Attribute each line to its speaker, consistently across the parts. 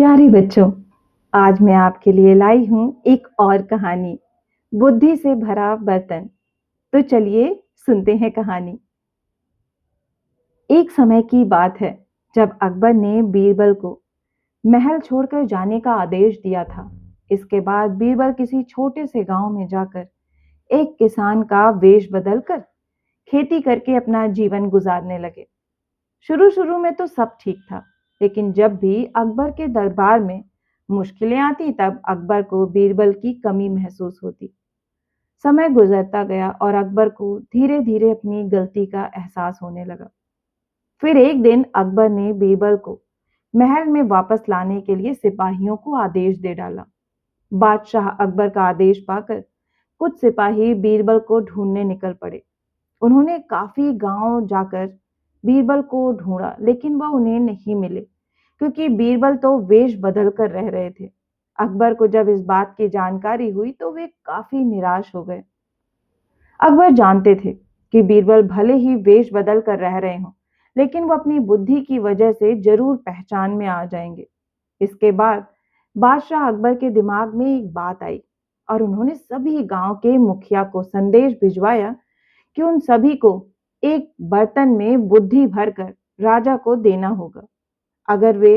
Speaker 1: प्यारे बच्चों, आज मैं आपके लिए लाई हूँ एक और कहानी, बुद्धि से भरा बर्तन। तो चलिए सुनते हैं कहानी। एक समय की बात है जब अकबर ने बीरबल को महल छोड़कर जाने का आदेश दिया था। इसके बाद बीरबल किसी छोटे से गांव में जाकर एक किसान का वेश बदलकर खेती करके अपना जीवन गुजारने लगे। शुरू शुरू में तो सब ठीक था, लेकिन जब भी अकबर के दरबार में मुश्किलें आती तब अकबर को बीरबल की कमी महसूस होती। समय गुजरता गया और अकबर को धीरे धीरे अपनी गलती का एहसास होने लगा। फिर एक दिन अकबर ने बीरबल को महल में वापस लाने के लिए सिपाहियों को आदेश दे डाला। बादशाह अकबर का आदेश पाकर कुछ सिपाही बीरबल को ढूंढने निकल पड़े। उन्होंने काफी गांव जाकर बीरबल को ढूंढा, लेकिन वह उन्हें नहीं मिले क्योंकि बीरबल तो वेश बदल कर रह रहे थे। अकबर को जब इस बात की जानकारी हुई तो वे काफी निराश हो गए। अकबर जानते थे कि बीरबल भले ही वेश बदल कर रह रहे हों, लेकिन वो अपनी बुद्धि की वजह से जरूर पहचान में आ जाएंगे। इसके बाद बादशाह अकबर के दिमाग में एक बात आई और उन्होंने सभी गांव के मुखिया को संदेश भिजवाया कि उन सभी को एक बर्तन में बुद्धि भरकर राजा को देना होगा। अगर वे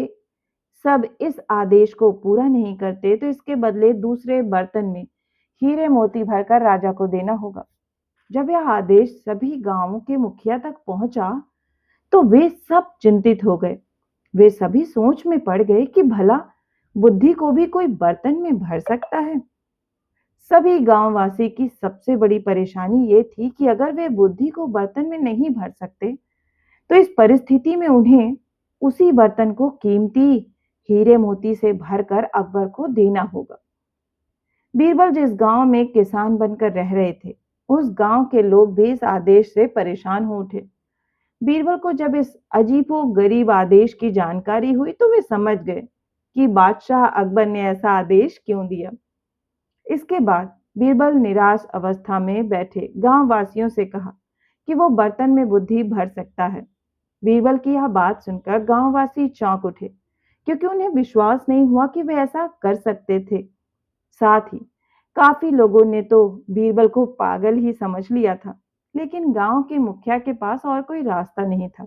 Speaker 1: सब इस आदेश को पूरा नहीं करते तो इसके बदले दूसरे बर्तन में हीरे मोती भरकर राजा को देना होगा। जब यह आदेश सभी गांवों के मुखिया तक पहुंचा तो वे सब चिंतित हो गए। वे सभी सोच में पड़ गए कि भला बुद्धि को भी कोई बर्तन में भर सकता है। सभी गांववासी की सबसे बड़ी परेशानी ये थी कि अगर वे बुद्धि को बर्तन में नहीं भर सकते तो इस परिस्थिति में उन्हें उसी बर्तन को कीमती हीरे मोती से भरकर अकबर को देना होगा। बीरबल जिस गांव में किसान बनकर रह रहे थे, उस गांव के लोग भी इस आदेश से परेशान हो उठे। बीरबल को जब इस अजीबोगरीब आदेश की जानकारी हुई तो वे समझ गए कि बादशाह अकबर ने ऐसा आदेश क्यों दिया। इसके बाद बीरबल निराश अवस्था में बैठे गांव वासियों से कहा कि वो बर्तन में बुद्धि भर सकता है। बीरबल की यह बात सुनकर गांववासी चौंक उठे, क्योंकि उन्हें विश्वास नहीं हुआ कि वे ऐसा कर सकते थे। साथ ही काफी लोगों ने तो बीरबल को पागल ही समझ लिया था, लेकिन गांव के मुखिया के पास और कोई रास्ता नहीं था।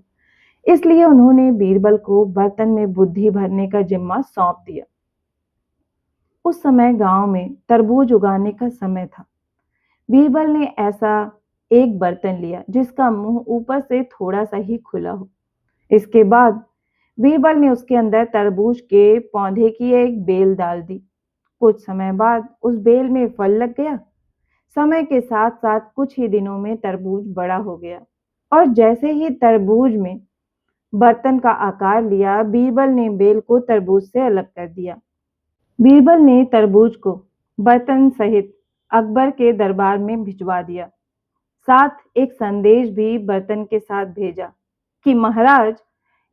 Speaker 1: इसलिए उन्होंने बीरबल को बर्तन में बुद्धि भरने का जिम्मा सौंप दिया। उस समय गांव में तरबूज उगाने का समय था। बीरबल ने ऐसा एक बर्तन लिया जिसका मुंह ऊपर से थोड़ा सा ही खुला हो। इसके बाद बीरबल ने उसके अंदर तरबूज के पौधे की एक बेल डाल दी। कुछ समय बाद उस बेल में फल लग गया। समय के साथ साथ कुछ ही दिनों में तरबूज बड़ा हो गया और जैसे ही तरबूज में बर्तन का आकार लिया, बीरबल ने बेल को तरबूज से अलग कर दिया। बीरबल ने तरबूज को बर्तन सहित अकबर के दरबार में भिजवा दिया। साथ एक संदेश भी बर्तन के साथ भेजा कि महाराज,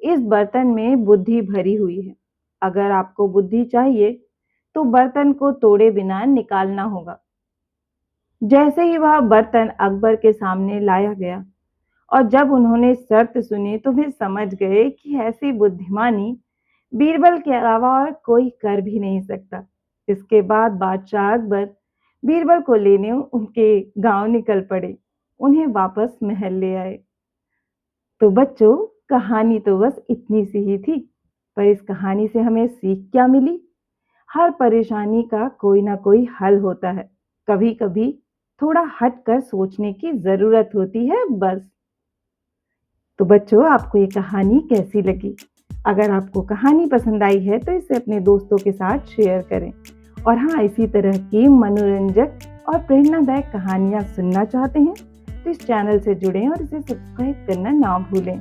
Speaker 1: इस बर्तन में बुद्धि भरी हुई है। अगर आपको बुद्धि चाहिए तो बर्तन को तोड़े बिना निकालना होगा। जैसे ही वह बर्तन अकबर के सामने लाया गया और जब उन्होंने शर्त सुनी तो वे समझ गए कि ऐसी बुद्धिमानी बीरबल के अलावा और कोई कर भी नहीं सकता। इसके बाद बादशाह अकबर बीरबल को लेने उनके गांव निकल पड़े, उन्हें वापस महल ले आए। तो बच्चों, कहानी तो बस इतनी सी ही थी, पर इस कहानी से हमें सीख क्या मिली? हर परेशानी का कोई ना कोई हल होता है। कभी कभी थोड़ा हटकर सोचने की जरूरत होती है, बस। तो बच्चों, आपको ये कहानी कैसी लगी? अगर आपको कहानी पसंद आई है तो इसे अपने दोस्तों के साथ शेयर करें। और हाँ, इसी तरह की मनोरंजक और प्रेरणादायक कहानियाँ सुनना चाहते हैं तो इस चैनल से जुड़ें और इसे सब्सक्राइब करना ना भूलें।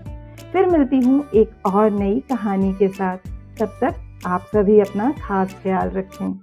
Speaker 1: फिर मिलती हूँ एक और नई कहानी के साथ। तब तक आप सभी अपना खास ख्याल रखें।